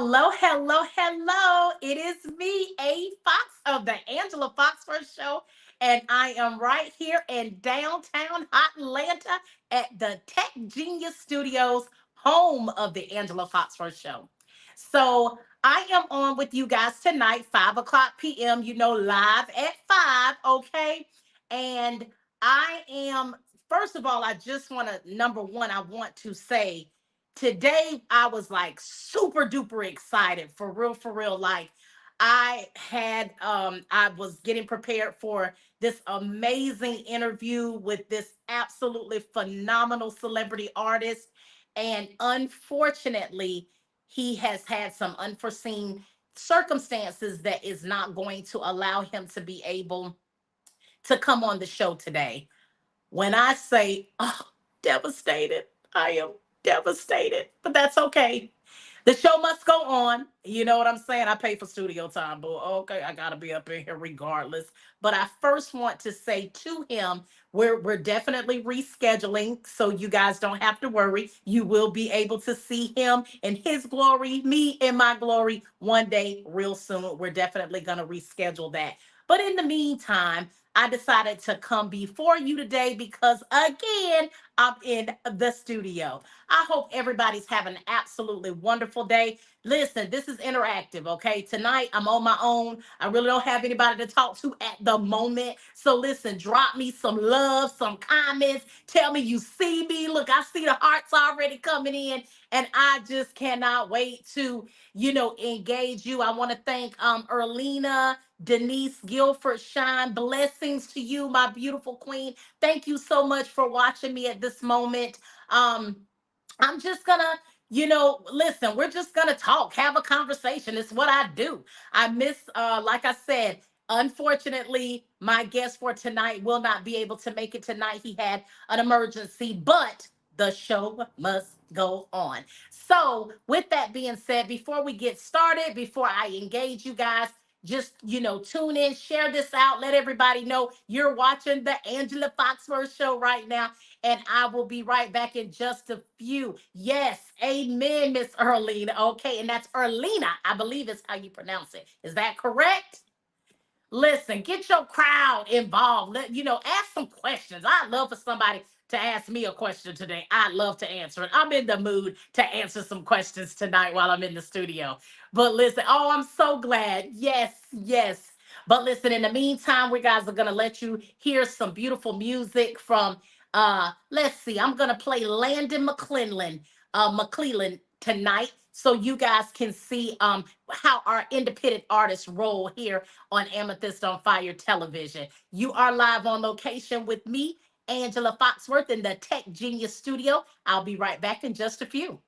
Hello, hello, hello. It is me, A Fox of the Angela Foxworth Show, and I am right here in downtown Hot Atlanta at the Tech Genius Studios, home of the Angela Foxworth Show. So I am on with you guys tonight, 5 o'clock p.m., live at 5, okay? And I am, first of all, I just want to, number one, I want to say, today I was like super duper excited for real. Like I was getting prepared for this amazing interview with this absolutely phenomenal celebrity artist. And unfortunately, he has had some unforeseen circumstances that is not going to allow him to be able to come on the show today. When I say, oh, devastated, I am devastated, but that's okay. The show must go on. You know what I'm saying? I pay for studio time, but okay, I gotta be up in here regardless. But I first want to say to him, we're definitely rescheduling, so you guys don't have to worry. You will be able to see him in his glory, me in my glory, one day, real soon. We're definitely gonna reschedule that. But in the meantime, I decided to come before you today because, again, I'm in the studio. I hope everybody's having an absolutely wonderful day. Listen, this is interactive, okay? Tonight, I'm on my own. I really don't have anybody to talk to at the moment. So listen, drop me some love, some comments. Tell me you see me. Look, I see the hearts already coming in, and I just cannot wait to, engage you. I want to thank Erlina, Denise Guilford Shine. Blessings to you, my beautiful queen. Thank you so much for watching me at this moment. Um, I'm just gonna, listen, we're just gonna talk, have a conversation. It's what I do. I miss, like I said, unfortunately, my guest for tonight will not be able to make it tonight. He had an emergency, but the show must go on. So, with that being said, before we get started, before I engage you guys, just tune in, share this out, let everybody know you're watching the Angela Foxworth Show right now, and I will be right back in just a few. Yes, amen, Miss Erlina. Okay, and that's Erlina, I believe is how you pronounce it. Is that correct? Listen, get your crowd involved. Ask some questions. I'd love for somebody to ask me a question today. I'd love to answer it. I'm in the mood to answer some questions tonight while I'm in the studio. But listen, oh, I'm so glad. Yes, yes. But listen, in the meantime, we guys are gonna let you hear some beautiful music from let's see, I'm gonna play Landon McClellan tonight, so you guys can see how our independent artists roll here on Amethyst on Fire Television. You are live on location with me, Angela Foxworth, in the Tech Genius Studio. I'll be right back in just a few.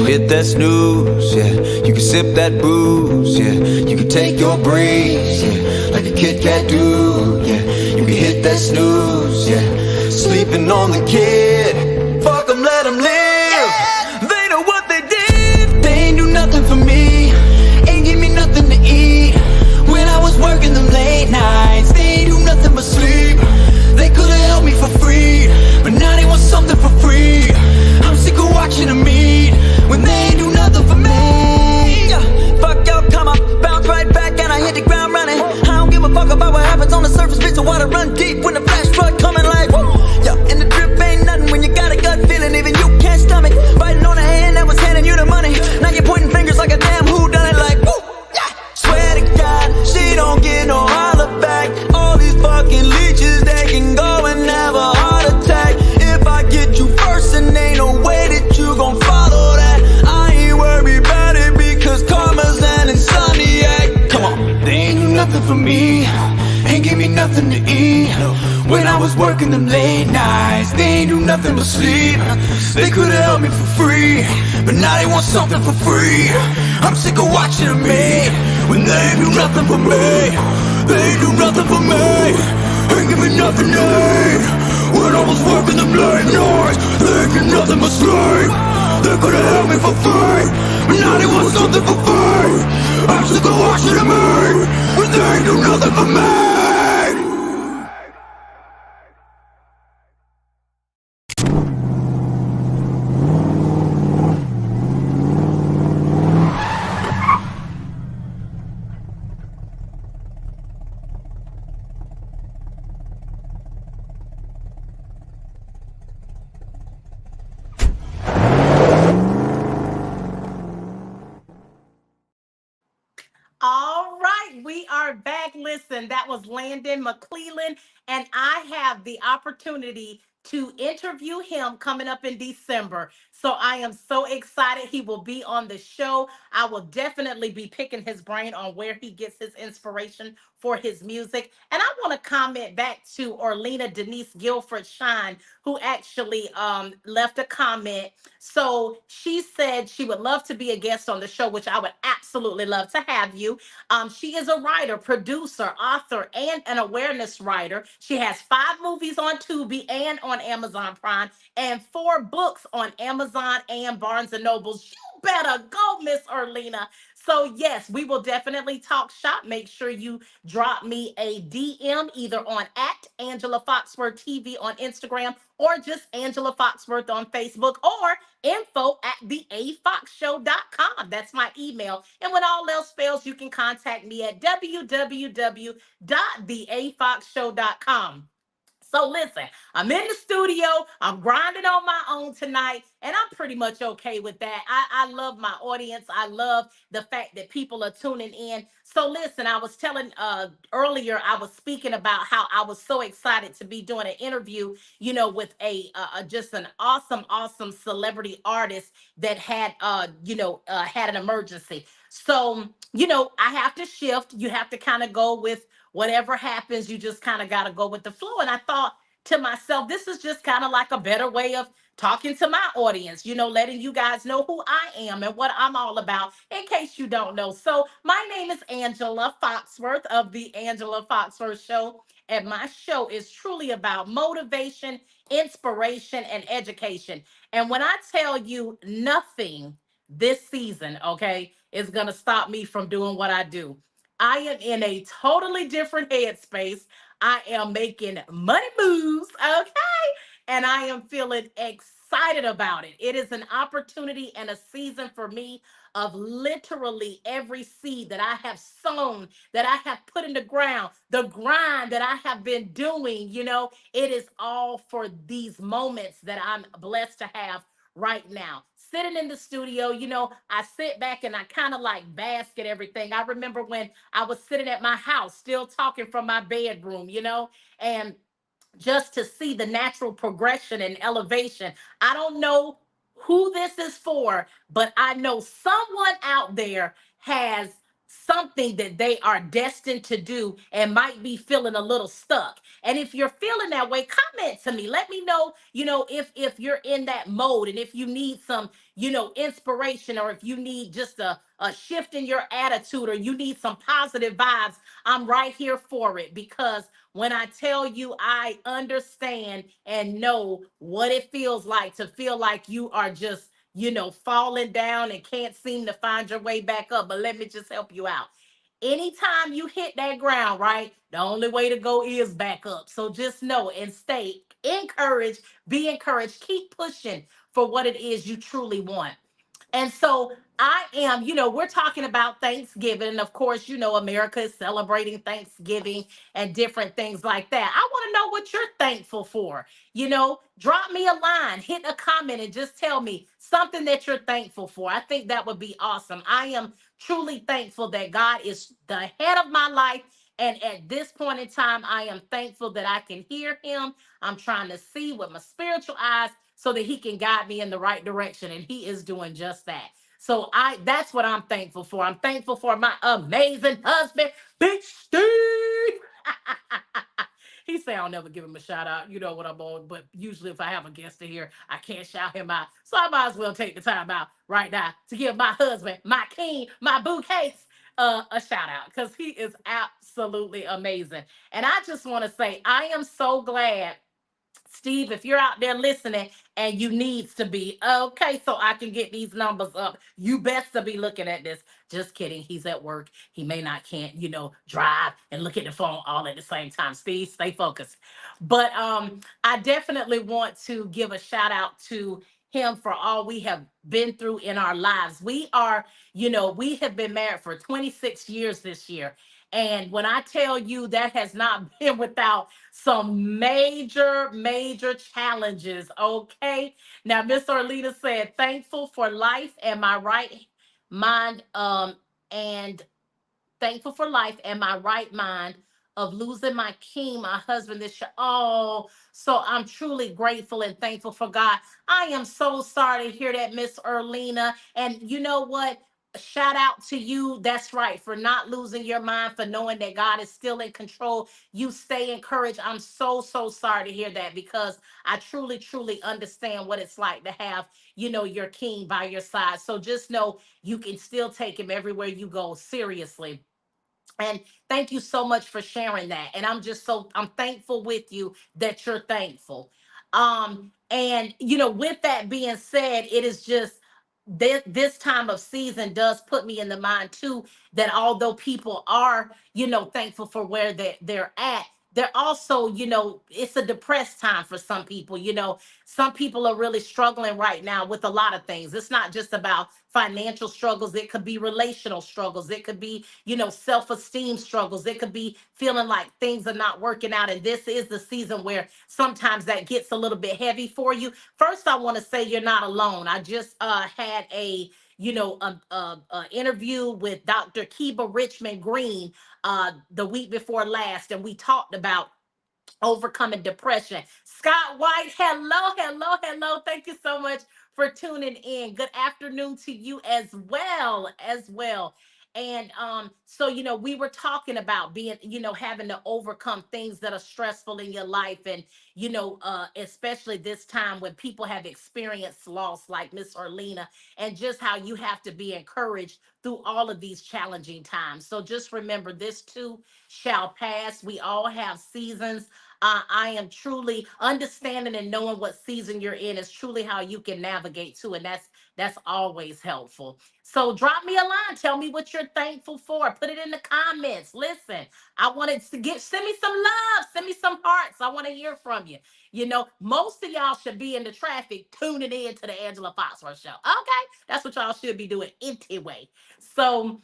Hit that snooze, yeah. You can sip that booze, yeah. You can take your breeze, yeah. Like a Kit Kat do, yeah. you can hit that snooze, yeah. Sleeping on the kid, fuck them, let them live. They know what they did. They ain't do nothing for me, ain't give me nothing to eat. When I was working them late nights, they ain't do nothing but sleep. They could've helped me for free, but now they want something for free. I'm sick of watching them eat when they ain't do nothing for me. Fuck y'all, come on, bounce right back and I hit the ground running. I don't give a fuck about what happens on the surface, bitch. The water run deep when the flash flood coming like woo. Yeah, and the drip ain't nothing when you got a gut feeling, even you can't stomach. Biting on a hand that was handing you the money. Now you're pointing fingers like a damn who done it like woo. Yeah. Swear to God, she don't get no holler back. All these fucking leeches, they can go and have a heart attack. If I get you first, and ain't no way that you gon' follow that. I ain't worried about it because karma's an insomniac. Come on, they ain't do nothing for me, ain't give me nothing to eat. When I was working them late nights, they ain't do nothing but sleep. They could've helped me for free, but now they want something for free. I'm sick of watching them eat when they ain't do nothing for me. They ain't do nothing for me, ain't give me nothing to eat. When I was working them late nights, they ain't do nothing but sleep. They could've helped me for free, but now they want something for free. I'm sick of watching them eat when they ain't do nothing for me. All right, we are back. Listen, that was Landon McClellan, and I have the opportunity to interview him coming up in December. So I am so excited. He will be on the show. I will definitely be picking his brain on where he gets his inspiration for his music. And I want to comment back to Orlena Denise Guilford Shine, who actually left a comment. So she said she would love to be a guest on the show, which I would absolutely love to have you. She is a writer, producer, author, and an awareness writer. She has 5 movies on Tubi and on Amazon Prime, and 4 books on Amazon and Barnes and Nobles. You better go, Miss Orlena. So yes, we will definitely talk shop. Make sure you drop me a DM either on at Angela Foxworth TV on Instagram or just Angela Foxworth on Facebook or info at theafoxshow.com. That's my email. And when all else fails, you can contact me at www.theafoxshow.com. So listen, I'm in the studio. I'm grinding on my own tonight, and I'm pretty much okay with that. I love my audience. I love the fact that people are tuning in. So listen, I was telling earlier, I was speaking about how I was so excited to be doing an interview, with a just an awesome, awesome celebrity artist that had had an emergency. So, I have to shift. You have to kind of go with whatever happens, you just kind of got to go with the flow. And I thought to myself, this is just kind of like a better way of talking to my audience, letting you guys know who I am and what I'm all about in case you don't know. So, my name is Angela Foxworth of the Angela Foxworth Show. And my show is truly about motivation, inspiration, and education. And when I tell you nothing this season, okay, is going to stop me from doing what I do. I am in a totally different headspace. I am making money moves, okay? And I am feeling excited about it. It is an opportunity and a season for me of literally every seed that I have sown, that I have put in the ground, the grind that I have been doing, it is all for these moments that I'm blessed to have right now. Sitting in the studio, I sit back and I kind of like bask at everything. I remember when I was sitting at my house, still talking from my bedroom, and just to see the natural progression and elevation. I don't know who this is for, but I know someone out there has something that they are destined to do and might be feeling a little stuck. And if you're feeling that way, comment to me. Let me know, if you're in that mode and if you need some, inspiration, or if you need just a shift in your attitude, or you need some positive vibes, I'm right here for it. Because when I tell you, I understand and know what it feels like to feel like you are just, falling down and can't seem to find your way back up. But let me just help you out. Anytime you hit that ground, right, the only way to go is back up. So just know and stay encouraged, be encouraged, keep pushing for what it is you truly want. And so I am, we're talking about Thanksgiving. And of course, America is celebrating Thanksgiving and different things like that. I want to know what you're thankful for. Drop me a line, hit a comment, and just tell me something that you're thankful for. I think that would be awesome. I am truly thankful that God is the head of my life. And at this point in time, I am thankful that I can hear him. I'm trying to see with my spiritual eyes so that he can guide me in the right direction. And he is doing just that. So that's what I'm thankful for. I'm thankful for my amazing husband, Big Steve. He say I'll never give him a shout out. You know what I'm on. But usually if I have a guest in here, I can't shout him out. So I might as well take the time out right now to give my husband, my king, my bouquets, a shout out, because he is absolutely amazing. And I just want to say, I am so glad, Steve, if you're out there listening and you needs to be okay, so I can get these numbers up, you best to be looking at this. Just kidding. He's at work. He may not can't, drive and look at the phone all at the same time. Steve, stay focused. But I definitely want to give a shout out to him for all we have been through in our lives. We have been married for 26 years this year. And when I tell you, that has not been without some major, major challenges. Okay. Now, Miss Orlita said, thankful for life and my right mind, and thankful for life and my right mind of losing my king, my husband this year. Oh, so I'm truly grateful and thankful for God. I am so sorry to hear that, Miss Erlina. And you know what? Shout out to you. That's right. For not losing your mind, for knowing that God is still in control. You stay encouraged. I'm so, so sorry to hear that, because I truly, truly understand what it's like to have, your king by your side. So just know you can still take him everywhere you go. Seriously. And thank you so much for sharing that. And I'm thankful with you that you're thankful. And with that being said, it is just this time of season does put me in the mind too, that although people are, thankful for where they're at, they're also, it's a depressed time for some people. Some people are really struggling right now with a lot of things. It's not just about financial struggles. It could be relational struggles. It could be, self-esteem struggles. It could be feeling like things are not working out. And this is the season where sometimes that gets a little bit heavy for you. First, I want to say you're not alone. I just had a interview with Dr. Kiba Richmond Green the week before last, and we talked about overcoming depression. Scott White, hello, hello, hello. Thank you so much for tuning in. Good afternoon to you as well, as well. And so we were talking about being, having to overcome things that are stressful in your life, and especially this time when people have experienced loss, like Miss Orlina, and just how you have to be encouraged through all of these challenging times. So just remember, this too shall pass. We all have seasons. I am truly understanding and knowing what season you're in is truly how you can navigate to, and that's always helpful. So drop me a line. Tell me what you're thankful for. Put it in the comments. Listen, I wanted to send me some love, send me some hearts. I want to hear from you. Most of y'all should be in the traffic tuning in to the Angela Foxworth show. Okay, that's what y'all should be doing anyway. So,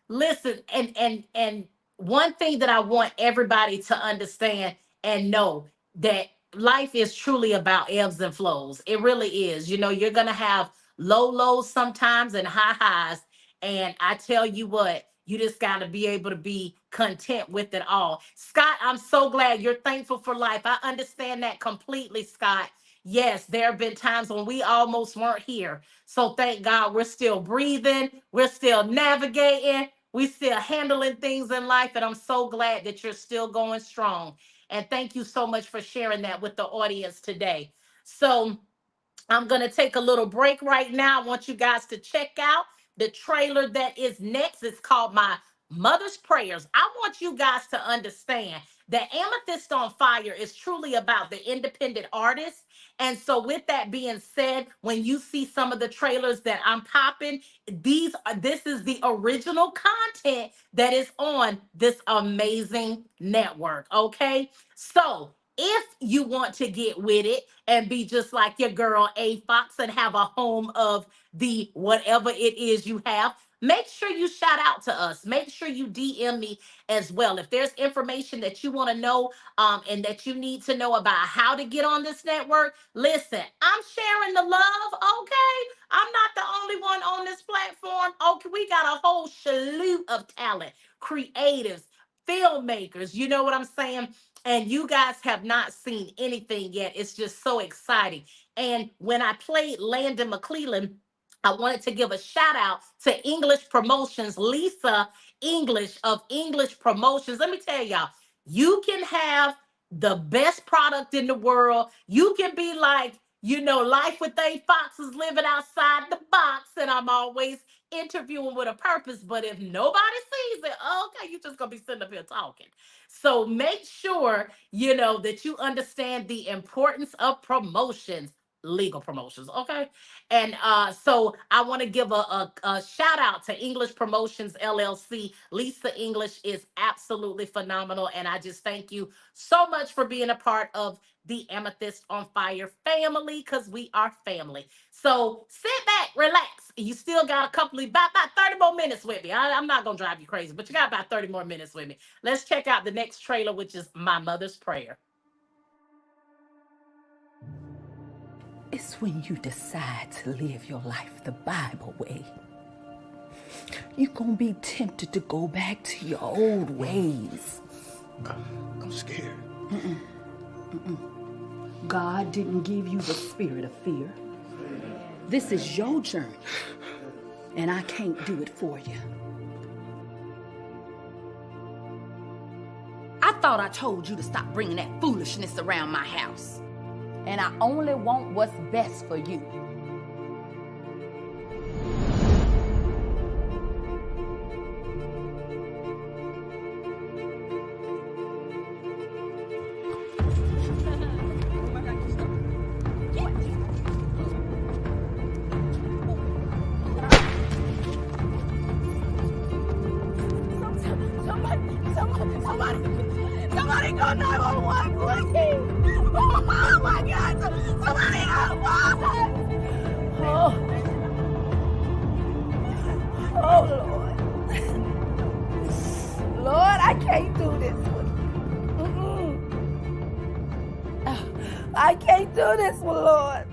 listen, and one thing that I want everybody to understand and know, that life is truly about ebbs and flows. It really is. You're going to have low lows sometimes and high highs. And I tell you what, you just got to be able to be content with it all. Scott, I'm so glad you're thankful for life. I understand that completely, Scott. Yes, there have been times when we almost weren't here. So thank God we're still breathing, we're still navigating, we still handling things in life, and I'm so glad that you're still going strong. And thank you so much for sharing that with the audience today. So I'm going to take a little break right now. I want you guys to check out the trailer that is next. It's called My Mother's Prayers. I want you guys to understand that Amethyst on Fire is truly about the independent artist. And so, with that being said, when you see some of the trailers that I'm popping, this is the original content that is on this amazing network. Okay. So, if you want to get with it and be just like your girl A Fox and have a home of the whatever it is you have, make sure you shout out to us. Make sure you DM me as well. If there's information that you want to know and that you need to know about how to get on this network, listen, I'm sharing the love, okay? I'm not the only one on this platform. Okay, we got a whole slew of talent, creatives, filmmakers, you know what I'm saying? And you guys have not seen anything yet. It's just so exciting. And when I played Landon McClellan, I wanted to give a shout out to English Promotions, Lisa English of English Promotions. Let me tell y'all, you can have the best product in the world. You can be like, Life with A Fox is living outside the box, and I'm always interviewing with a purpose. But if nobody sees it, okay, you just gonna be sitting up here talking. So make sure that you understand the importance of promotions, legal promotions, okay? And so I want to give a shout out to English Promotions LLC. Lisa English is absolutely phenomenal, and I just thank you so much for being a part of the Amethyst on Fire family, because we are family. So sit back, relax. You still got a couple of about 30 more minutes with me. I'm not gonna drive you crazy, but you got about 30 more minutes with me. Let's check out the next trailer, which is My Mother's Prayer. It's when you decide to live your life the Bible way. You're gonna be tempted to go back to your old ways. I'm scared. God didn't give you the spirit of fear. This is your journey, and I can't do it for you. I thought I told you to stop bringing that foolishness around my house. And I only want what's best for you. Somebody call 911, please. Oh my God, somebody call 911. Oh Lord. Lord, I can't do this one. I can't do this one, Lord.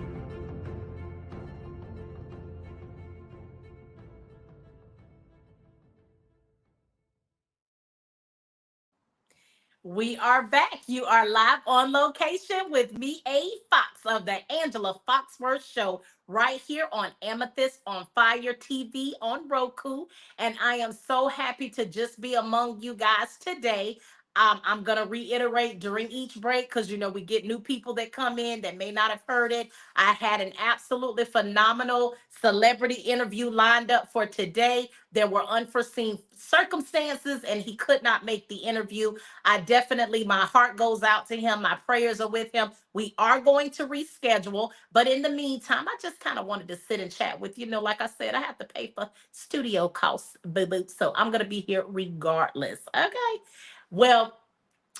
We are back. You are live on location with me, A Fox of the Angela Foxworth Show, right here on Amethyst on Fire TV on Roku. And I am so happy to just be among you guys today. I'm going to reiterate during each break because, we get new people that come in that may not have heard it. I had an absolutely phenomenal celebrity interview lined up for today. There were unforeseen circumstances and he could not make the interview. My heart goes out to him. My prayers are with him. We are going to reschedule. But in the meantime, I just kind of wanted to sit and chat with, like I said, I have to pay for studio costs, boo-boo. So I'm going to be here regardless. Okay. Well,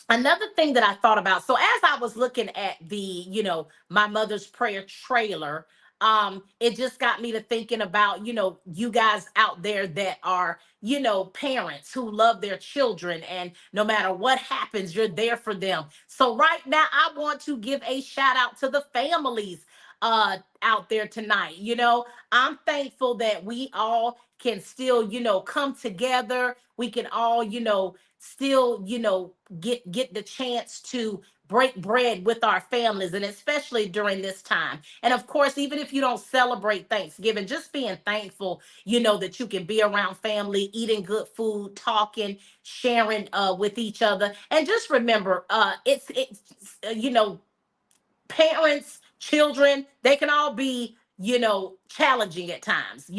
another thing that I thought about, so as I was looking at the, My Mother's Prayer trailer, it just got me to thinking about, you guys out there that are, parents who love their children, and no matter what happens, you're there for them. So right now, I want to give a shout out to the families out there tonight. I'm thankful that we all can still, come together. We can all, still, get the chance to break bread with our families, and especially during this time. And of course, even if you don't celebrate Thanksgiving, just being thankful, that you can be around family, eating good food, talking, sharing with each other. And just remember, it's parents, children, they can all be, challenging at times,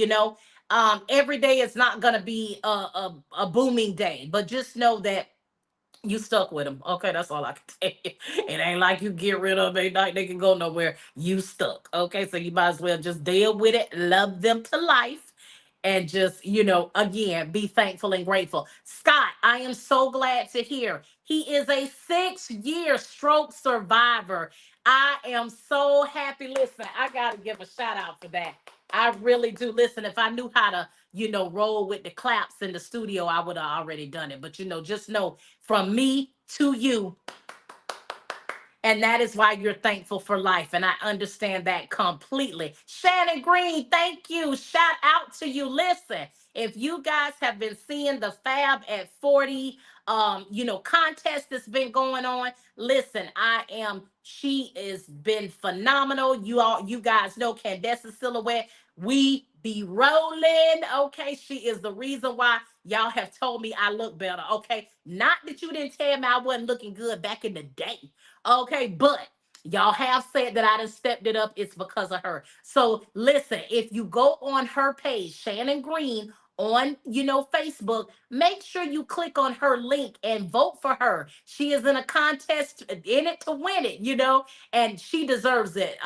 every day is not going to be a booming day, but just know that you stuck with them. Okay, that's all I can tell you. It ain't like you get rid of them. Ain't like they can go nowhere. You stuck. Okay, so you might as well just deal with it, love them to life, and just, again, be thankful and grateful. Scott, I am so glad to hear he is a 6-year stroke survivor. I am so happy. Listen, I got to give a shout out for that. I really do. Listen, if I knew how to, roll with the claps in the studio, I would have already done it. But, just know from me to you, and that is why you're thankful for life. And I understand that completely. Shannon Green, thank you. Shout out to you. Listen, if you guys have been seeing the Fab at 40, contest that's been going on, listen, she has been phenomenal. You guys know Candace's silhouette. We be rolling. Okay. She is the reason why y'all have told me I look better. Okay. Not that you didn't tell me I wasn't looking good back in the day. Okay, but y'all have said that I done stepped it up. It's because of her. So listen, if you go on her page, Shannon Green, on Facebook, make sure you click on her link and vote for her. She is in a contest in it to win it, and she deserves it.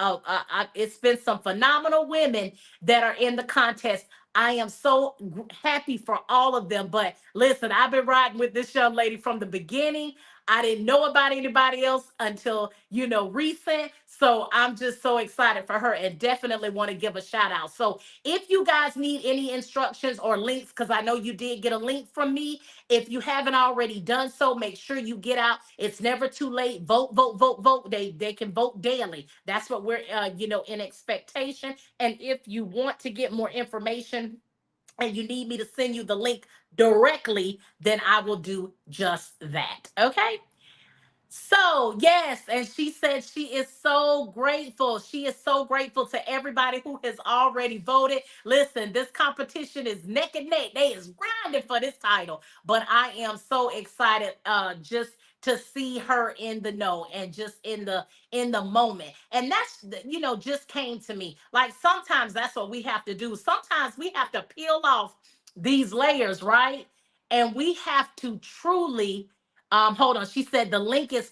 It's been some phenomenal women that are in the contest. I am so happy for all of them. But listen, I've been riding with this young lady from the beginning. I didn't know about anybody else until, recent. So I'm just so excited for her and definitely want to give a shout out. So if you guys need any instructions or links, because I know you did get a link from me, if you haven't already done so, make sure you get out. It's never too late. Vote, vote, vote, vote. They can vote daily. That's what we're, in expectation. And if you want to get more information, and you need me to send you the link directly, then I will do just that. Okay. So, yes, and she said she is so grateful. She is so grateful to everybody who has already voted. Listen, this competition is neck and neck. They is grinding for this title. But I am so excited just to see her in the know and just in the moment. And that's just came to me. Like sometimes that's what we have to do. Sometimes we have to peel off these layers, right? And we have to truly hold on. She said the link is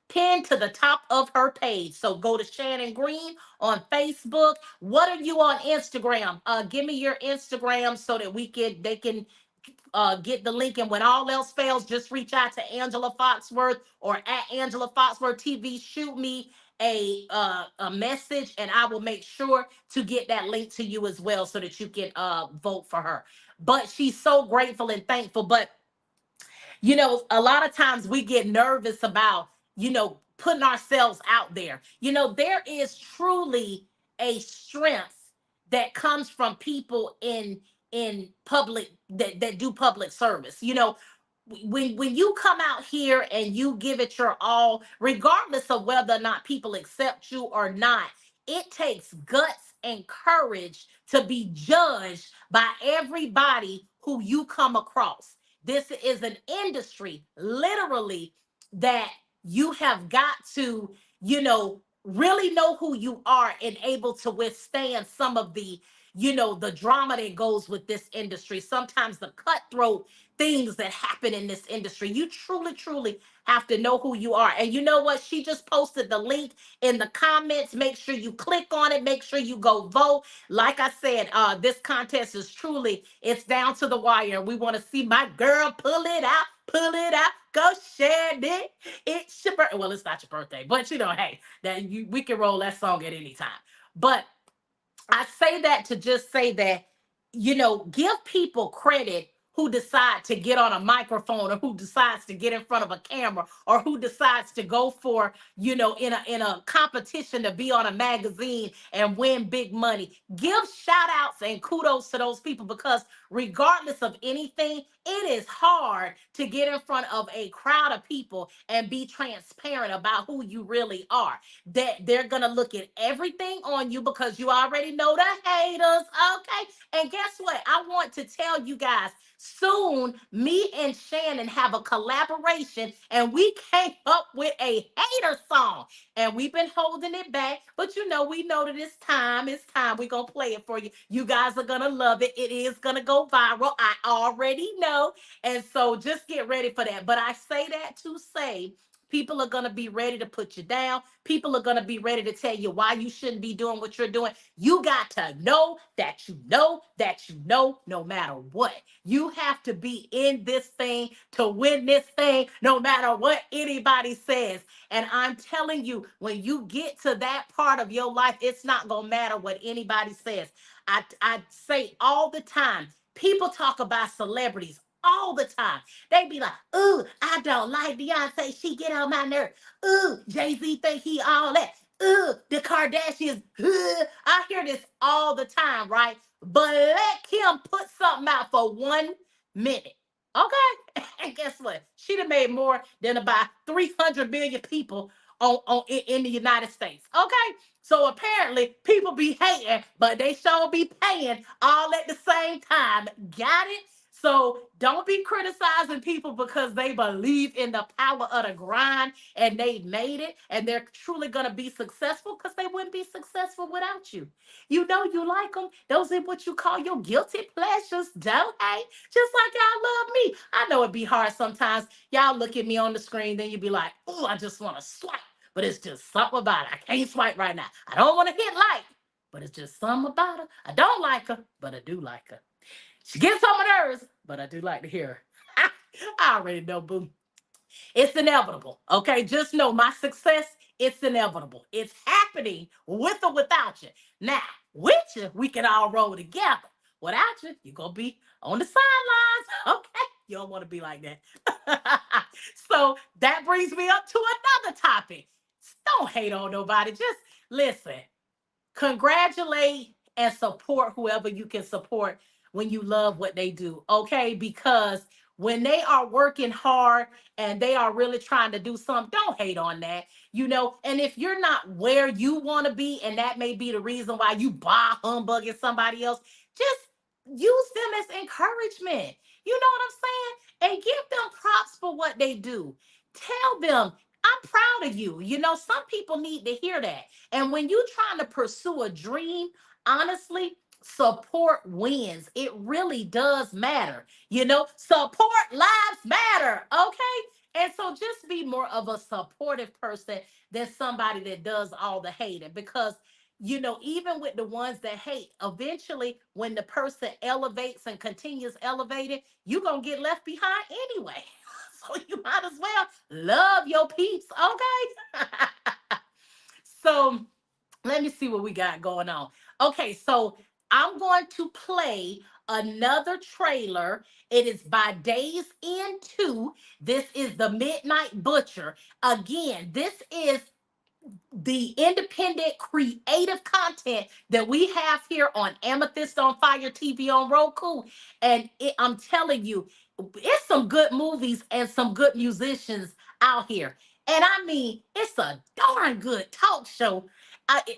pinned to the top of her page. So go to Shannon Green on Facebook. What are you on Instagram? Give me your Instagram so that they can get the link. And when all else fails, just reach out to Angela Foxworth or at Angela Foxworth TV. Shoot me a message, and I will make sure to get that link to you as well so that you can vote for her. But she's so grateful and thankful. But a lot of times we get nervous about, putting ourselves out there. There is truly a strength that comes from people in public that do public service. When you come out here and you give it your all, regardless of whether or not people accept you or not, it takes guts and courage to be judged by everybody who you come across. This is an industry, literally, that you have got to, really know who you are and able to withstand some of the drama that goes with this industry. Sometimes the cutthroat things that happen in this industry. You truly, truly have to know who you are. And you know what? She just posted the link in the comments. Make sure you click on it. Make sure you go vote. Like I said, this contest is truly, it's down to the wire. We want to see my girl pull it out. Pull it out, go share it. It's your birthday. Well, it's not your birthday, but hey, we can roll that song at any time. But I say that to just say that, give people credit who decide to get on a microphone or who decides to get in front of a camera or who decides to go for, in a competition to be on a magazine and win big money. Give shout outs and kudos to those people because regardless of anything, it is hard to get in front of a crowd of people and be transparent about who you really are. That they're going to look at everything on you because you already know the haters. Okay. And guess what? I want to tell you guys, soon me and Shannon have a collaboration and we came up with a hater song. And we've been holding it back, but we know that it's time. It's time. We're going to play it for you. You guys are going to love it. It is going to go viral. I already know. And so just get ready for that. But I say that to say, people are going to be ready to put you down. People are going to be ready to tell you why you shouldn't be doing what you're doing. You got to know that you know that you know no matter what. You have to be in this thing to win this thing no matter what anybody says. And I'm telling you, when you get to that part of your life, it's not going to matter what anybody says. I say all the time, people talk about celebrities all the time. They be like, ooh, I don't like Beyonce. She get on my nerve. Ooh, Jay-Z think he all that. Ooh, the Kardashians. I hear this all the time, right? But let Kim put something out for 1 minute. Okay? And guess what? She done made more than about 300 million people in the United States. Okay? So apparently people be hating, but they sure be paying all at the same time. Got it? So don't be criticizing people because they believe in the power of the grind and they made it and they're truly going to be successful, because they wouldn't be successful without you. You know you like them. Those are what you call your guilty pleasures, don't they? Just like y'all love me. I know it'd be hard sometimes. Y'all look at me on the screen, then you be like, oh, I just want to swipe. But it's just something about it. I can't swipe right now. I don't want to hit like, but it's just something about her. I don't like her, but I do like her. She gets on my nerves, but I do like to hear her. I already know, boo. It's inevitable, okay? Just know my success, it's inevitable. It's happening with or without you. Now, with you, we can all roll together. Without you, you're going to be on the sidelines, okay? You don't want to be like that. So that brings me up to another topic. Don't hate on nobody. Just listen. Congratulate and support whoever you can support when you love what they do, okay? Because when they are working hard and they are really trying to do something, don't hate on that, And if you're not where you want to be, and that may be the reason why you bah humbugging somebody else, just use them as encouragement. You know what I'm saying? And give them props for what they do. Tell them, I'm proud of you. Some people need to hear that. And when you're trying to pursue a dream, honestly, support wins. It really does matter. Support lives matter. Okay. And so just be more of a supportive person than somebody that does all the hating, because even with the ones that hate, eventually when the person elevates and continues elevating, you're going to get left behind anyway. So you might as well love your peeps. Okay. So let me see what we got going on. Okay, so I'm going to play another trailer. It is by Days End 2. This is The Midnight Butcher. Again, this is the independent creative content that we have here on Amethyst on Fire TV on Roku. And I'm telling you, it's some good movies and some good musicians out here. And I mean, it's a darn good talk show.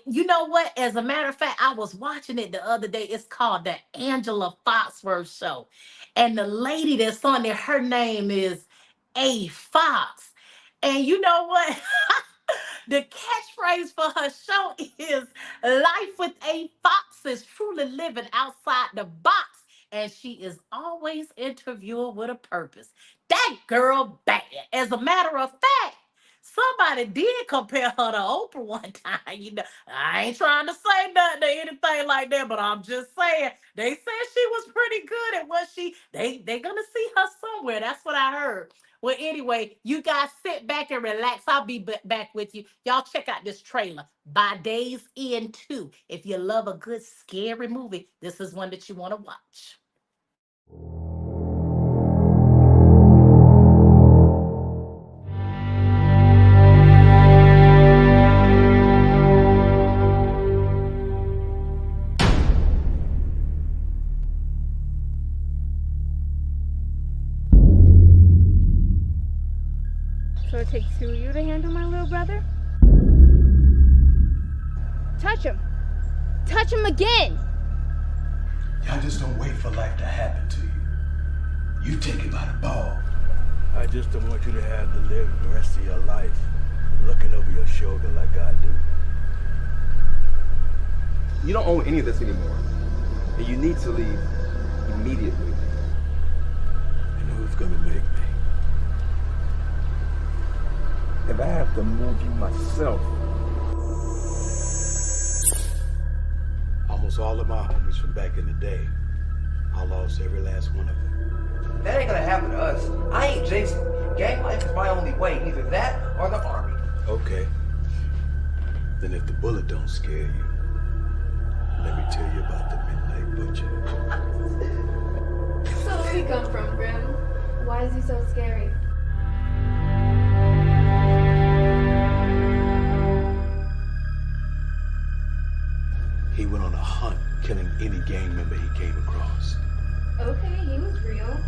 You know what? As a matter of fact, I was watching it the other day. It's called the Angela Foxworth Show. And the lady that's on there, her name is A. Fox. And you know what? The catchphrase for her show is "Life with A. Fox is truly living outside the box." And she is always interviewing with a purpose. That girl bad. As a matter of fact, somebody did compare her to Oprah one time. I ain't trying to say nothing to anything like that, but I'm just saying they said she was pretty good at what they gonna see her somewhere. That's what I heard. Well, anyway, you guys sit back and relax. I'll be back with you. Y'all check out this trailer by Days End 2. If you love a good scary movie, this is one that you want to watch. So it takes two of you to handle my little brother? Touch him. Touch him again. Y'all just don't wait for life to happen to you. You take it by the ball. I just don't want you to have to live the rest of your life looking over your shoulder like I do. You don't own any of this anymore. And you need to leave immediately. And who's gonna make me? If I have to move you myself. Almost all of my homies from back in the day, I lost every last one of them. That ain't gonna happen to us. I ain't Jason. Gang life is my only way. Either that or the army. Okay. Then if the bullet don't scare you, let me tell you about the Midnight Butcher. So where do you come from, Grim? Why is he so scary? He went on a hunt, killing any gang member he came across. Okay, he was real.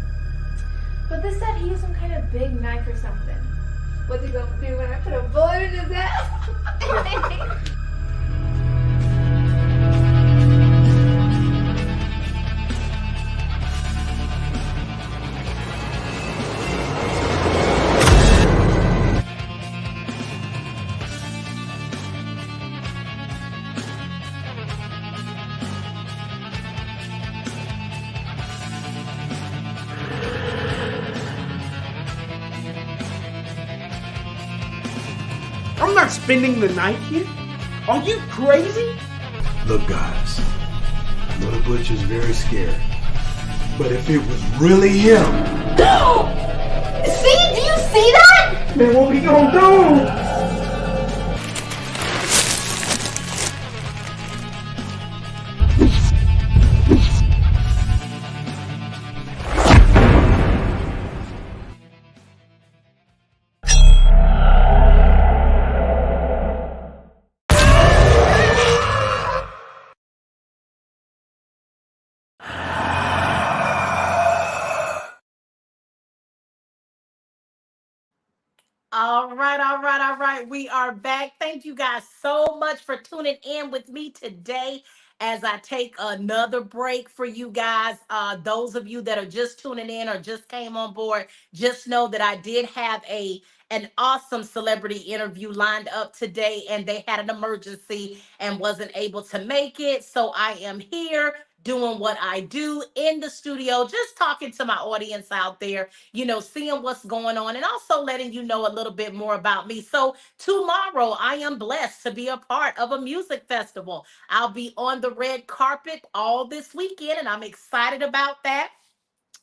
But this said he used some kind of big knife or something. What's he gonna do when I put a bullet in his ass? I'm not spending the night here. Are you crazy? Look, guys, I know the Butcher's very scary, but if it was really him... No! See? Do you see that? Man, what we gonna do? All right, all right, all right. We are back. Thank you guys so much for tuning in with me today as I take another break for you guys. Those of you that are just tuning in or just came on board, just know that I did have an awesome celebrity interview lined up today, and they had an emergency and wasn't able to make it. So I am here doing what I do in the studio, just talking to my audience out there, seeing what's going on and also letting you know a little bit more about me. So tomorrow I am blessed to be a part of a music festival. I'll be on the red carpet all this weekend and I'm excited about that.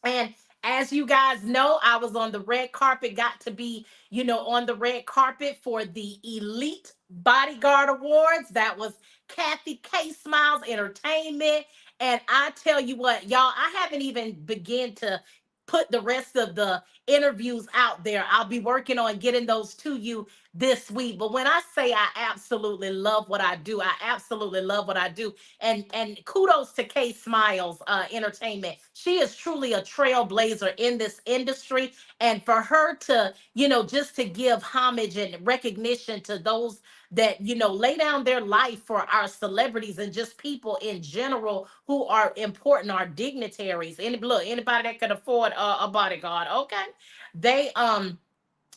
And as you guys know, I was on the red carpet, got to be, on the red carpet for the Elite Bodyguard Awards. That was Kathy K. Smiles Entertainment. And I tell you what, y'all, I haven't even begun to put the rest of the interviews out there. I'll be working on getting those to you this week. But when I say I absolutely love what I do, I absolutely love what I do. And kudos to Kay Smiles Entertainment. She is truly a trailblazer in this industry. And for her to, just to give homage and recognition to those that, lay down their life for our celebrities and just people in general who are important, are dignitaries. Anybody that can afford a bodyguard, okay?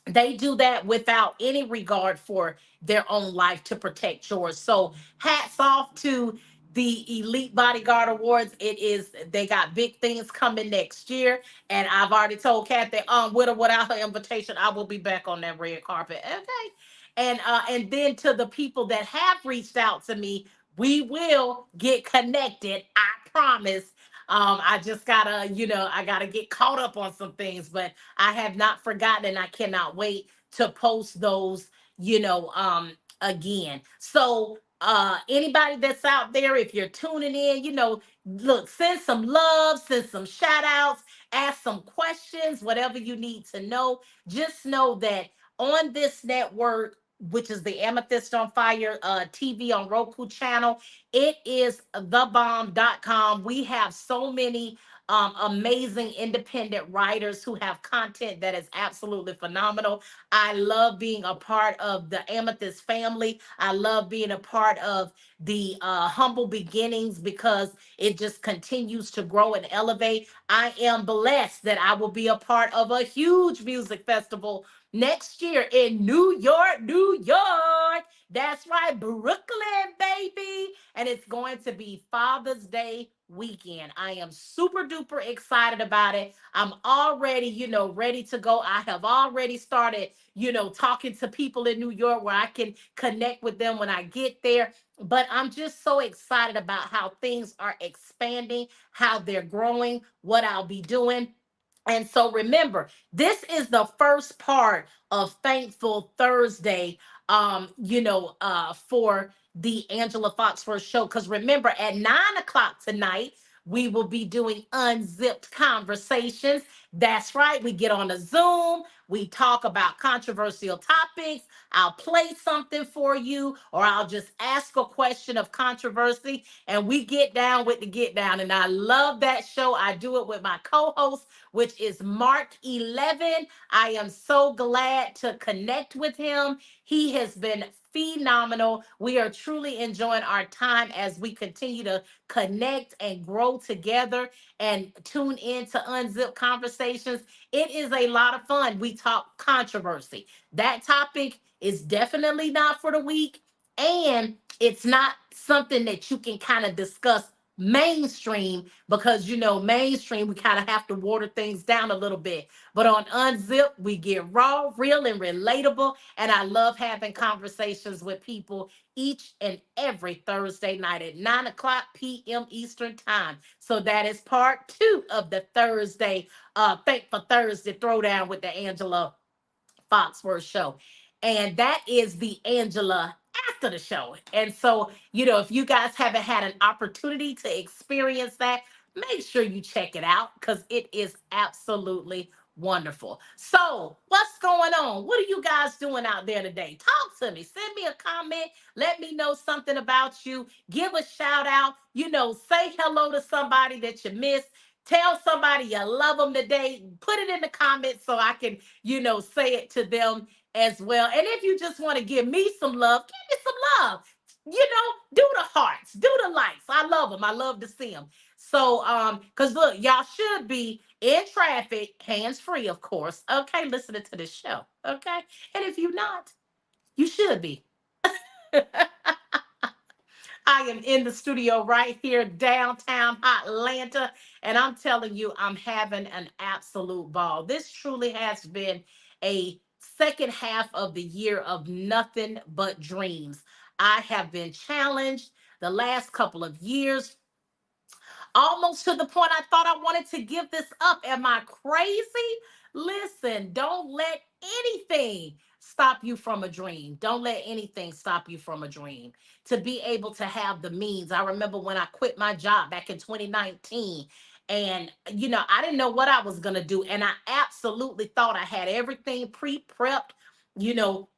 They do that without any regard for their own life to protect yours. So hats off to the Elite Bodyguard Awards. They got big things coming next year. And I've already told Kathy, with or without her invitation, I will be back on that red carpet. Okay. And then to the people that have reached out to me, we will get connected. I promise. I just gotta, I gotta get caught up on some things, but I have not forgotten and I cannot wait to post those, again. So anybody that's out there, if you're tuning in, look, send some love, send some shout outs, ask some questions, whatever you need to know. Just know that on this network, which is the Amethyst on Fire TV on Roku channel, it is thebomb.com. We have so many amazing independent writers who have content that is absolutely phenomenal. I love being a part of the Amethyst family. I love being a part of the humble beginnings because it just continues to grow and elevate. I am blessed that I will be a part of a huge music festival next year in New York, New York. That's right, Brooklyn, baby. And it's going to be Father's Day weekend. I am super duper excited about it. I'm already, ready to go. I have already started, talking to people in New York where I can connect with them when I get there. But I'm just so excited about how things are expanding, how they're growing, what I'll be doing. And so remember, this is the first part of Thankful Thursday, for the Angela Foxworth show. Because remember, at 9 o'clock tonight, we will be doing unzipped conversations. That's right. We get on a Zoom, we talk about controversial topics. I'll play something for you, or I'll just ask a question of controversy, and we get down with the get down. And I love that show. I do it with my co-host, which is Mark 11. I am so glad to connect with him. He has been phenomenal. We are truly enjoying our time as we continue to connect and grow together and tune in to Unzip Conversations. It is a lot of fun. We talk controversy. That topic is definitely not for the weak, and it's not something that you can kind of discuss mainstream because mainstream we kind of have to water things down a little bit, but on Unzip we get raw, real, and relatable. And I love having conversations with people each and every Thursday night at 9 o'clock p.m. Eastern time. So that is part 2 of the Thursday Thankful Thursday throwdown with the Angela Foxworth show. And that is the Angela after the show. And so, if you guys haven't had an opportunity to experience that, make sure you check it out because it is absolutely wonderful. So, what's going on? What are you guys doing out there today? Talk to me. Send me a comment. Let me know something about you. Give a shout out. Say hello to somebody that you missed. Tell somebody you love them today. Put it in the comments so I can, say it to them as well. And if you just want to give me some love, give me some love. Do the hearts, do the likes. I love them. I love to see them. So, because look, y'all should be in traffic, hands free, of course. Okay, listening to this show. Okay. And if you're not, you should be. I am in the studio right here, downtown Atlanta, and I'm telling you, I'm having an absolute ball. This truly has been a second half of the year of nothing but dreams. I have been challenged the last couple of years, almost to the point I thought I wanted to give this up. Am I crazy? Listen, don't let anything stop you from a dream. Don't let anything stop you from a dream. To be able to have the means. I remember when I quit my job back in 2019. And, I didn't know what I was going to do. And I absolutely thought I had everything pre prepped,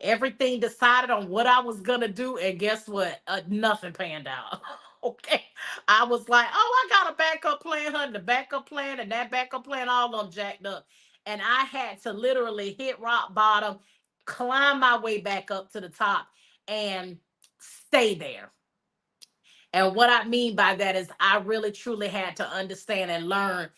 everything decided on what I was going to do. And guess what? Nothing panned out. Okay. I was like, oh, I got a backup plan, honey. The backup plan and that backup plan, all of them jacked up. And I had to literally hit rock bottom, climb my way back up to the top, and stay there. And what I mean by that is I really truly had to understand and learn,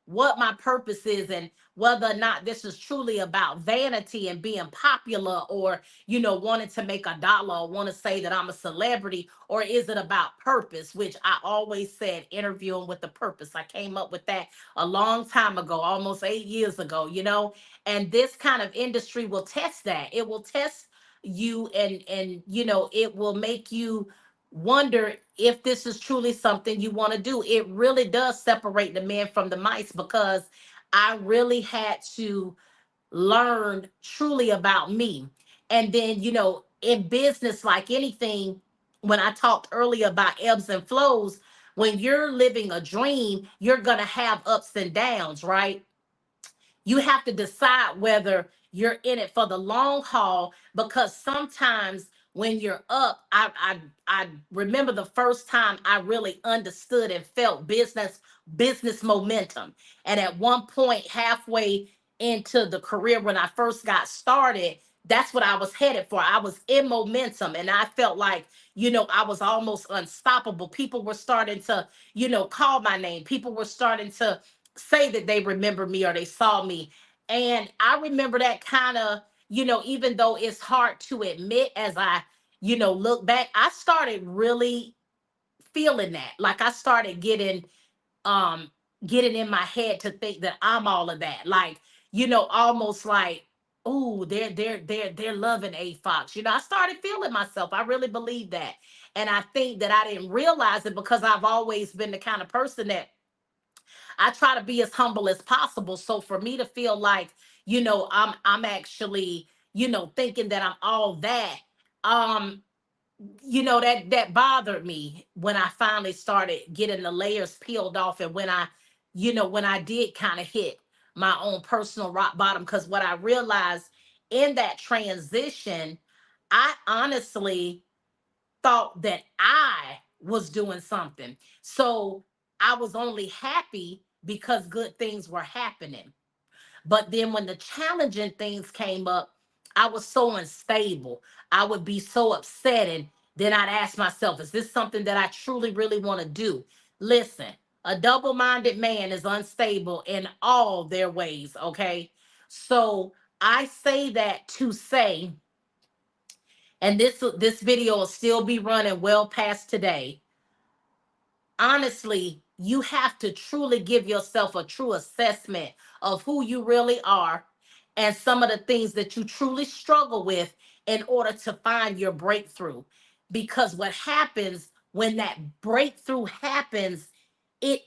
what my purpose is and whether or not this is truly about vanity and being popular or, wanting to make a dollar or want to say that I'm a celebrity, or is it about purpose, which I always said interviewing with the purpose. I came up with that a long time ago, almost 8 years ago, and this kind of industry will test that. It will test you and it will make you wonder if this is truly something you want to do. It really does separate the men from the mice because I really had to learn truly about me. And then, in business, like anything, when I talked earlier about ebbs and flows, when you're living a dream, you're going to have ups and downs, right? You have to decide whether you're in it for the long haul because sometimes when you're up, I remember the first time I really understood and felt business momentum. And at one point, halfway into the career when I first got started, that's what I was headed for. I was in momentum and I felt like, I was almost unstoppable. People were starting to, call my name. People were starting to say that they remember me or they saw me. And I remember that kind of, even though it's hard to admit as I, look back, I started really feeling that. Like I started um getting in my head to think that I'm all of that. Like, almost like, oh, they're loving A Fox. I started feeling myself. I really believe that. And I think that I didn't realize it because I've always been the kind of person that I try to be as humble as possible. So for me to feel like, I'm actually, thinking that I'm all that, um, that bothered me when I finally started getting the layers peeled off and when I did kind of hit my own personal rock bottom. Because what I realized in that transition, I honestly thought that I was doing something. So I was only happy because good things were happening. But then when the challenging things came up, I was so unstable. I would be so upset. And then I'd ask myself, is this something that I truly, really want to do? Listen, a double minded man is unstable in all their ways. Okay. So I say that to say, and this video will still be running well past today. Honestly, you have to truly give yourself a true assessment of who you really are and some of the things that you truly struggle with in order to find your breakthrough. Because what happens when that breakthrough happens, it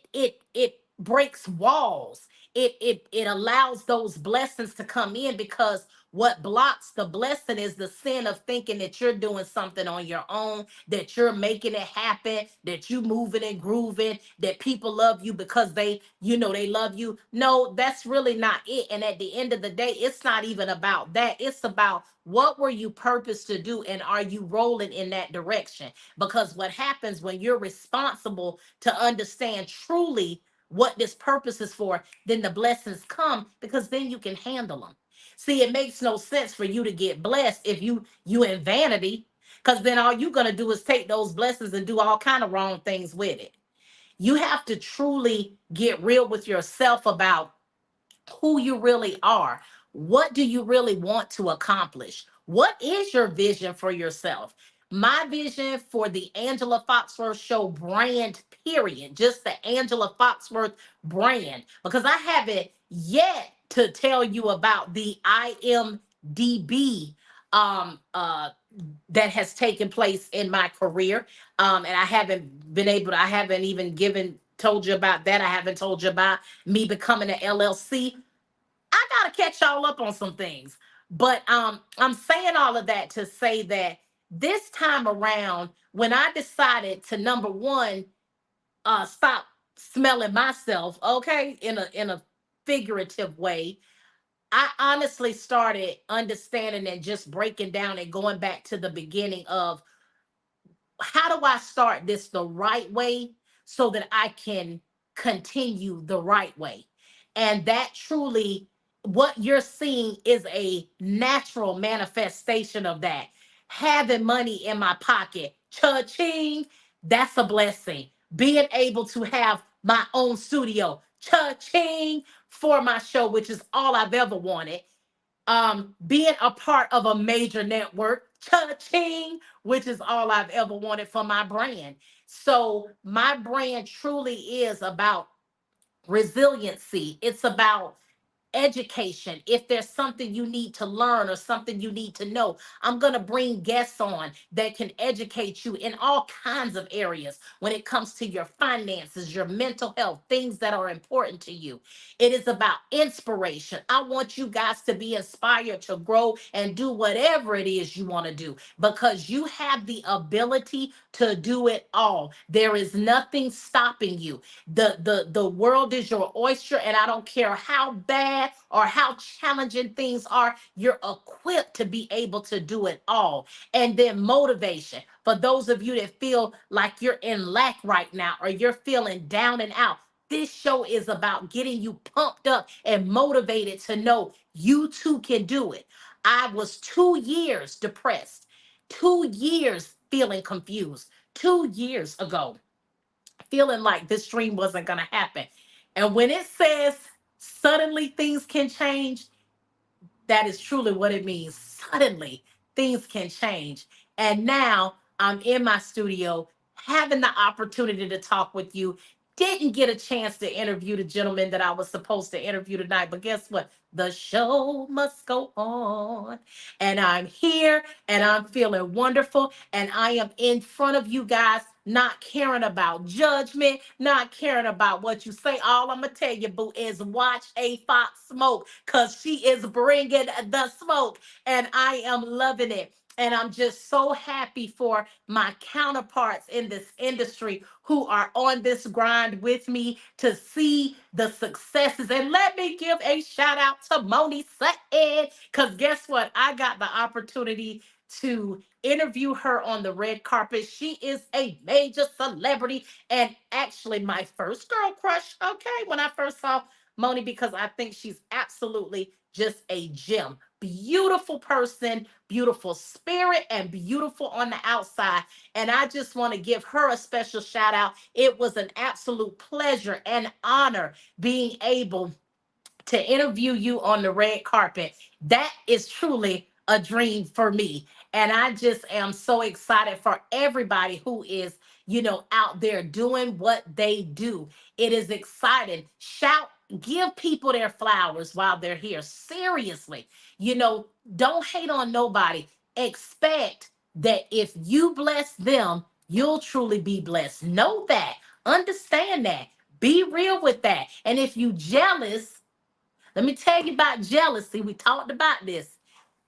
breaks walls. It allows those blessings to come in because what blocks the blessing is the sin of thinking that you're doing something on your own, that you're making it happen, that you moving and grooving, that people love you because they love you. No, that's really not it. And at the end of the day, it's not even about that. It's about what were you purposed to do and are you rolling in that direction? Because what happens when you're responsible to understand truly what this purpose is for, then the blessings come because then you can handle them. See, it makes no sense for you to get blessed if you in vanity, because then all you're gonna do is take those blessings and do all kind of wrong things with it. You have to truly get real with yourself about who you really are. What do you really want to accomplish? What is your vision for yourself? My vision for the Angela Foxworth Show brand, period, just the Angela Foxworth brand, because I haven't yet to tell you about the IMDb that has taken place in my career. And I haven't even told you about that. I haven't told you about me becoming an LLC. I gotta catch y'all up on some things. But I'm saying all of that to say that this time around, when I decided to number one, stop smelling myself, okay, in a figurative way, I honestly started understanding and just breaking down and going back to the beginning of how do I start this the right way so that I can continue the right way? And that truly, what you're seeing is a natural manifestation of that. Having money in my pocket, cha-ching, that's a blessing. Being able to have my own studio, cha-ching, for my show, which is all I've ever wanted, being a part of a major network, cha-ching, which is all I've ever wanted for my brand. So my brand truly is about resiliency. It's about education. If there's something you need to learn or something you need to know, I'm going to bring guests on that can educate you in all kinds of areas when it comes to your finances, your mental health, things that are important to you. It is about inspiration. I want you guys to be inspired to grow and do whatever it is you want to do because you have the ability to do it all. There is nothing stopping you. The world is your oyster, and I don't care how bad bad or how challenging things are, you're equipped to be able to do it all. And then motivation. For those of you that feel like you're in lack right now or you're feeling down and out, this show is about getting you pumped up and motivated to know you too can do it. I was 2 years depressed, 2 years feeling confused, 2 years ago, feeling like this dream wasn't going to happen. And when it says suddenly things can change, that is truly what it means. Suddenly, things can change. And now I'm in my studio having the opportunity to talk with you. Didn't get a chance to interview the gentleman that I was supposed to interview tonight, but guess what? The show must go on. And I'm here and I'm feeling wonderful. And I am in front of you guys, not caring about judgment, not caring about what you say. All I'm going to tell you, boo, is watch a fox smoke because she is bringing the smoke. And I am loving it. And I'm just so happy for my counterparts in this industry who are on this grind with me to see the successes. And let me give a shout out to Moni Sutton, because guess what? I got the opportunity to interview her on the red carpet. She is a major celebrity and actually my first girl crush, okay, when I first saw Moni, because I think she's absolutely just a gem. Beautiful person, beautiful spirit, and beautiful on the outside. And I just want to give her a special shout out. It was an absolute pleasure and honor being able to interview you on the red carpet. That is truly a dream for me. And I just am so excited for everybody who is, out there doing what they do. It is exciting. Shout, give people their flowers while they're here. Seriously, don't hate on nobody. Expect that if you bless them, you'll truly be blessed. Know that. Understand that. Be real with that. And if you jealous, let me tell you about jealousy. We talked about this.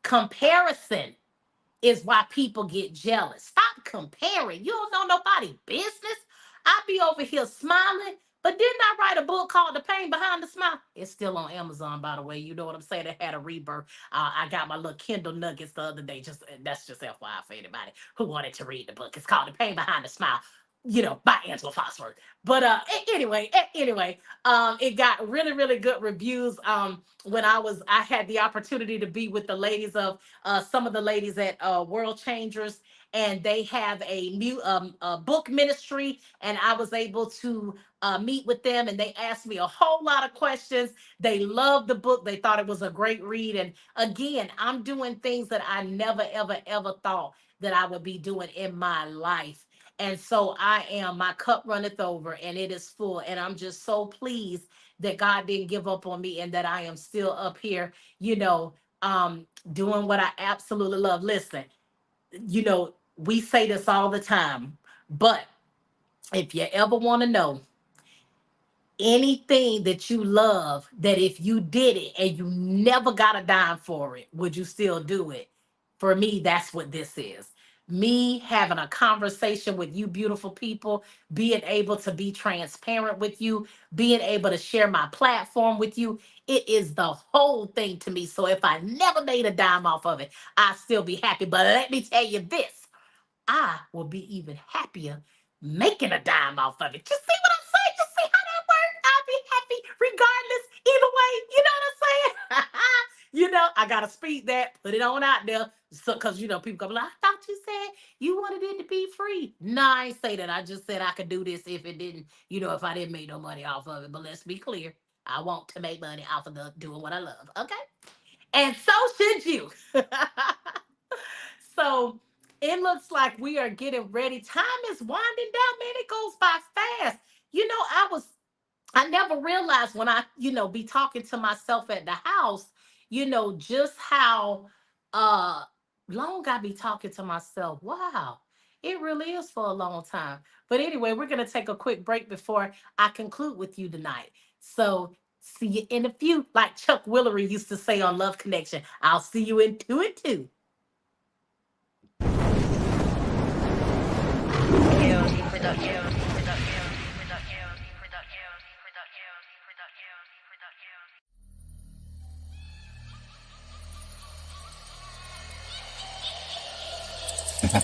Comparison is why people get jealous. Stop comparing. You don't know nobody's business. I be over here smiling, but didn't I write a book called The Pain Behind the Smile? It's still on Amazon, by the way. You know what I'm saying? It had a rebirth. I got my little Kindle nuggets the other day. That's just FYI for anybody who wanted to read the book. It's called The Pain Behind the Smile. By Angela Foxworth. But anyway, it got really, really good reviews. When I had the opportunity to be with the ladies of some of the ladies at World Changers, and they have a book ministry, and I was able to meet with them, and they asked me a whole lot of questions. They loved the book. They thought it was a great read. And again, I'm doing things that I never, ever, ever thought that I would be doing in my life. And so my cup runneth over and it is full. And I'm just so pleased that God didn't give up on me and that I am still up here, doing what I absolutely love. Listen, we say this all the time, but if you ever want to know anything that you love, that if you did it and you never got a dime for it, would you still do it? For me, that's what this is. Me having a conversation with you beautiful people, being able to be transparent with you, being able to share my platform with you, it is the whole thing to me. So if I never made a dime off of it, I'd still be happy. But let me tell you this, I will be even happier making a dime off of it. You see what I'm saying? You see how that works? I'll be happy regardless either way. You know what I'm saying? I got to speak that, put it on out there. So, because, people come like, I thought you said you wanted it to be free. No, I ain't say that. I just said I could do this if it didn't, if I didn't make no money off of it. But let's be clear. I want to make money off of doing what I love. Okay. And so should you. So it looks like we are getting ready. Time is winding down, man. It goes by fast. I never realized when I, be talking to myself at the house, just how long I be talking to myself. Wow. It really is for a long time. But anyway, we're going to take a quick break before I conclude with you tonight. So see you in a few, like Chuck Willery used to say on Love Connection. I'll see you in 2 and 2. It's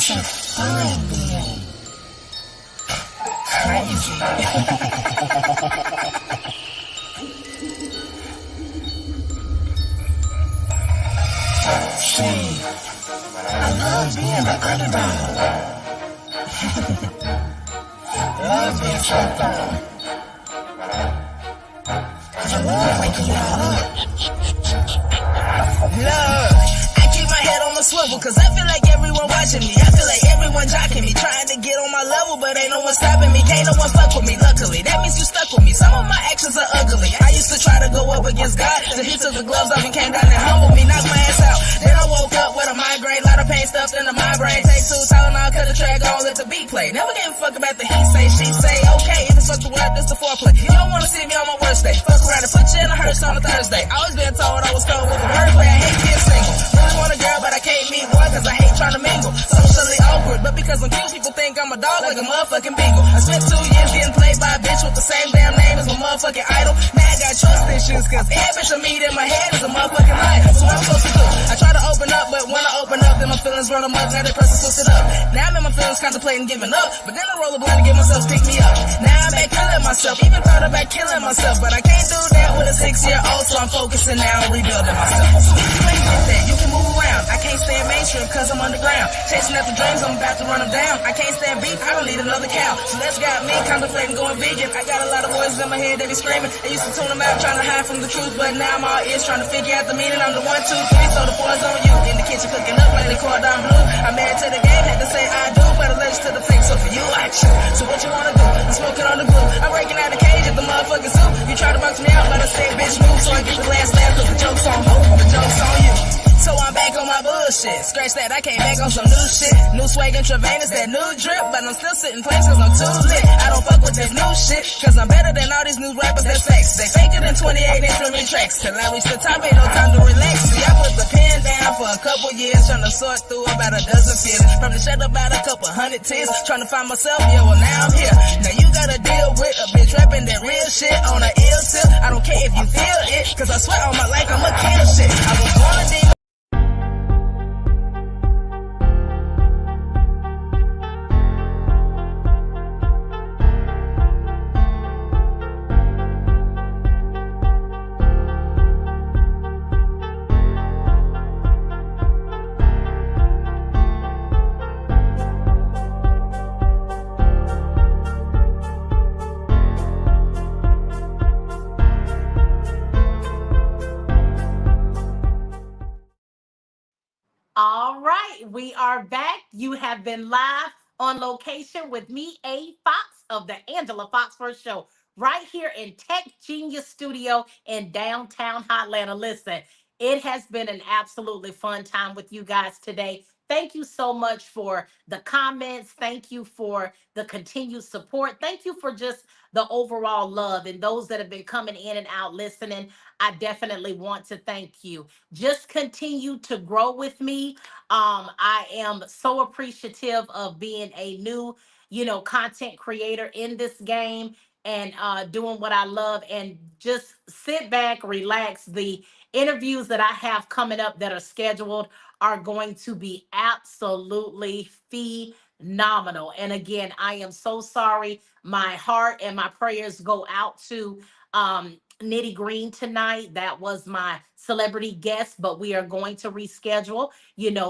so fun being crazy. See, I love being the underdog. Love being choked on. 'Cause I love waking you up. Love. I keep my head on the swivel, 'cause I feel like everyone watching me. I feel like everyone jocking me, trying to get on my level, but ain't no one stopping me. Can't no one fuck with me, luckily. That means you stuck with me. Some of my actions are ugly. I used to try to go up against God, till he took the gloves off and came down and humbled me, knocked my ass out. Then I woke up with a migraine, lot of pain stuffed into my brain. Take two Tylenol, cut the track on, let the beat play. Never gave a fuck about the he say, she say. Okay, if it's fuck the world, this the foreplay. You don't wanna see me on my worst day. Fuck around and put you in a hearse on a Thursday. Always been told I was told with the wordplay. I hate being single. Really want a girl, but I can't meet one, 'cause I hate trying to mingle. Socially awkward, but because I'm cute, people think I'm a dog like a motherfucking beagle. I spent 2 years getting played by a bitch with the same damn name as my motherfucking idol. Now I got trust issues, 'cause every bitch I meet in my head is a motherfucking lie. So what I'm supposed to do? I try to open up, but when I open up, then my feelings run them up. Now they press to switch it up. Now I'm in my feelings contemplating giving up, but then I roll a blunt to get myself to pick me up. Now I'm back feeling myself, even thought about killing myself, but I can't do that with a 6-year-old, so I'm focusing now on rebuilding myself. So if you ain't get that, you can move around. I can't stand mainstream, 'cause I'm underground. Chasing after dreams, I'm about to run them down. I can't stand beef, I don't need another cow. So that's got me contemplating going vegan. I got a lot of voices in my head that be screaming. I used to tune them out, trying to hide from the truth, but now I'm all ears trying to figure out the meaning. I'm the 1, 2, 3, so the 4's on you. In the kitchen cooking up like they cordon bleu. I'm married to the game, had to say I do, but allergic to the fake, so for you I choose. So what you wanna do? I'm smoking on the glue. I'm breaking out the cage at the motherfucking zoo. You try to box me out, but I say bitch move, so I get the last laugh, 'cause the joke's on who? The joke's on you. So I'm back on my bullshit. Scratch that, I came back on some new shit. New swag intravenous, that new drip, but I'm still sitting places, I'm too lit. I don't fuck with this new shit, 'cause I'm better than all these new rappers, that's facts. They faker than 28 instrument tracks. Till I reach the top, ain't no time to relax. See, I put the pen down for a couple years, trying to sort through about a dozen fears. From the shed about a couple hundred tears, trying to find myself, yeah, well now I'm here. Now you gotta deal with a bitch rapping that real shit on a ill tip. I don't care if you feel it, 'cause I swear on my life I'ma kill shit. I was born a demon. All right, we are back. You have been live on location with me, A. Fox of the Angela Foxworth Show, right here in Tech Genius Studio in downtown Hotlanta. Listen, it has been an absolutely fun time with you guys today. Thank you so much for the comments. Thank you for the continued support. Thank you for just the overall love and those that have been coming in and out listening. I definitely want to thank you. Just continue to grow with me. I am so appreciative of being a new, content creator in this game and doing what I love. And just sit back, relax. The interviews that I have coming up that are scheduled are going to be absolutely phenomenal. And again, I am so sorry. My heart and my prayers go out to Nitty Green tonight. That was my celebrity guest, but we are going to reschedule,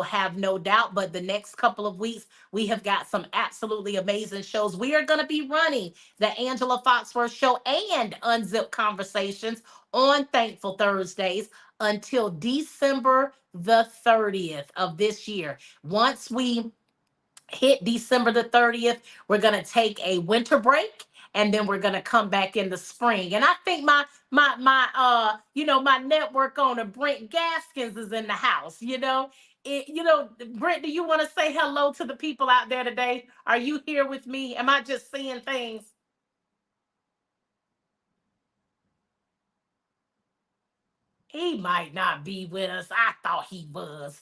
have no doubt. But the next couple of weeks, we have got some absolutely amazing shows. We are going to be running the Angela Foxworth Show and Unzipped Conversations on Thankful Thursdays until December the 30th of this year. Once we hit December the 30th, we're going to take a winter break and then we're going to come back in the spring. And I think my network owner Brent Gaskins is in the house, Brent, do you want to say hello to the people out there today? Are you here with me? Am I just seeing things? He might not be with us. I thought he was.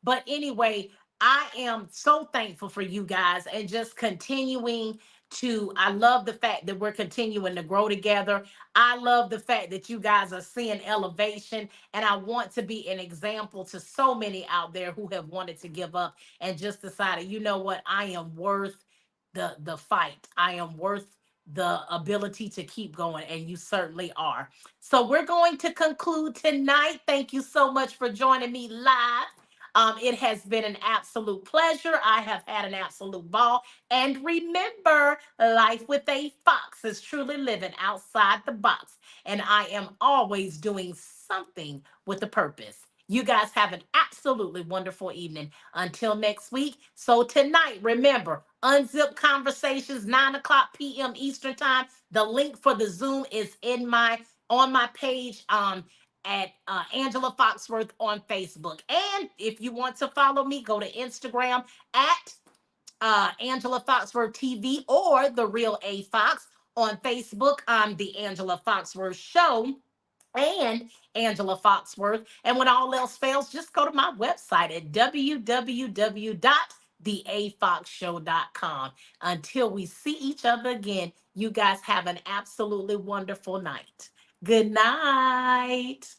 But anyway, I am so thankful for you guys and just continuing I love the fact that we're continuing to grow together. I love the fact that you guys are seeing elevation, and I want to be an example to so many out there who have wanted to give up and just decided, you know what, I am worth the fight. I am worth the ability to keep going, and you certainly are. So we're going to conclude tonight. Thank you so much for joining me live. It has been an absolute pleasure. I have had an absolute ball. And remember, life with a fox is truly living outside the box. And I am always doing something with a purpose. You guys have an absolutely wonderful evening. Until next week. So tonight, remember, Unzip Conversations, 9 o'clock p.m. Eastern Time. The link for the Zoom is on my page. At Angela Foxworth on Facebook. And if you want to follow me, go to Instagram at Angela Foxworth TV or The Real A Fox. On Facebook, I'm The Angela Foxworth Show and Angela Foxworth. And when all else fails, just go to my website at www.theafoxshow.com. Until we see each other again, you guys have an absolutely wonderful night. Good night.